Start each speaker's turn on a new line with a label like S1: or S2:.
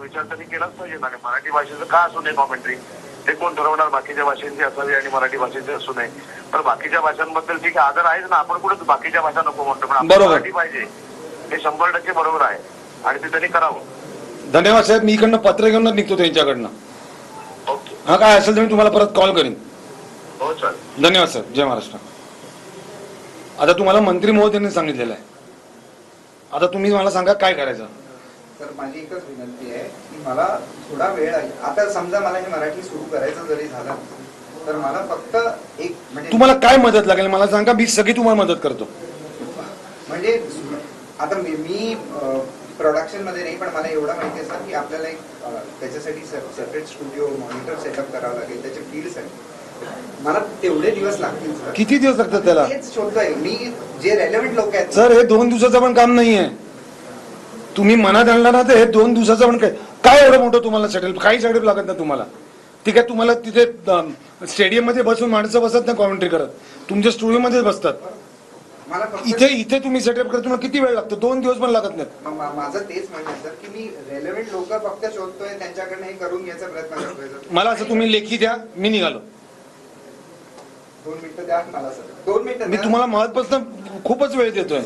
S1: विचार त्यांनी केलाच पाहिजे ना. मराठी भाषेचं का असू नये कॉमेंट्री, ते कोण ठरवणार? बाकीच्या भाषांची असावी आणि मराठी भाषेची असू नये. पण बाकीच्या भाषांबद्दल ठीक आहे, आदर आहेच ना. आपण कुठे बाकीच्या भाषा नको म्हणतो, पण आपण मराठी पाहिजे हे 100% बरोबर आहे आणि ते त्यांनी करावं.
S2: धन्यवाद साहेब. मी इकडनं पत्र घेऊनच निघतो त्यांच्याकडनं.
S1: ओके.
S2: हा, काय असेल तर मी तुम्हाला परत कॉल करीन.
S1: हो चालेल.
S2: धन्यवाद सर. जय महाराष्ट्र. आता तुम्हाला मंत्री महोदयांनी सांगितलेलं आहे, आता तुम्ही मला सांगा काय करायचं.
S3: सर माझी एकच विनंती आहे की मला थोडा वेळ आहे. आता समजा मला हे मराठी सुरू करायचं जरी झालं तर मला फक्त एक म्हणजे
S2: तुम्हाला काय मदत लागेल मला सांगा, मी सगळी तुम्हाला मदत करतो.
S3: म्हणजे आता मी प्रोडक्शन मध्ये नाही, पण मला एवढं माहिती आहे सर की आपल्याला एक त्याच्यासाठी सेपरेट स्टुडिओ मॉनिटर सेटअप करावं लागेल त्याच्या फील्डसाठी. मला तेवढे दिवस लागतील सर.
S2: किती दिवस लागतात त्याला?
S3: तेच शोधतोय मी, जे रेलेव्हंट लोक आहेत
S2: सर. हे 2 दिवसाचं पण काम नाहीये. तुम्ही मनात आणला ना, तर हे 2 दिवसाचं पण काय एवढं मोठं तुम्हाला सेटअप, काही सेटअप लागत ना तुम्हाला. ठीक आहे, तुम्हाला तिथे स्टेडियम मध्ये बसून माणसं बसत ना कॉमेंट्री करत, तुमच्या स्टुडिओ मध्ये बसतात.
S3: मला
S2: इथे तुम्ही सेटअप करत तुम्हाला किती वेळ लागतो? 2 दिवस पण लागत नाहीत.
S3: माझं तेच म्हणणं आहे सर की मी रेलेव्हंट लोक फक्त शोधतोय, त्यांच्याकडनं हे करून घ्यायचा प्रयत्न करतोय.
S2: मला असं तुम्ही लेखी द्या, मी निघालो.
S3: 2 मिनिटं द्या मला सर. 2 मिनिटं
S2: मी तुम्हाला महत्वाचं खूपच वेळ देतोय.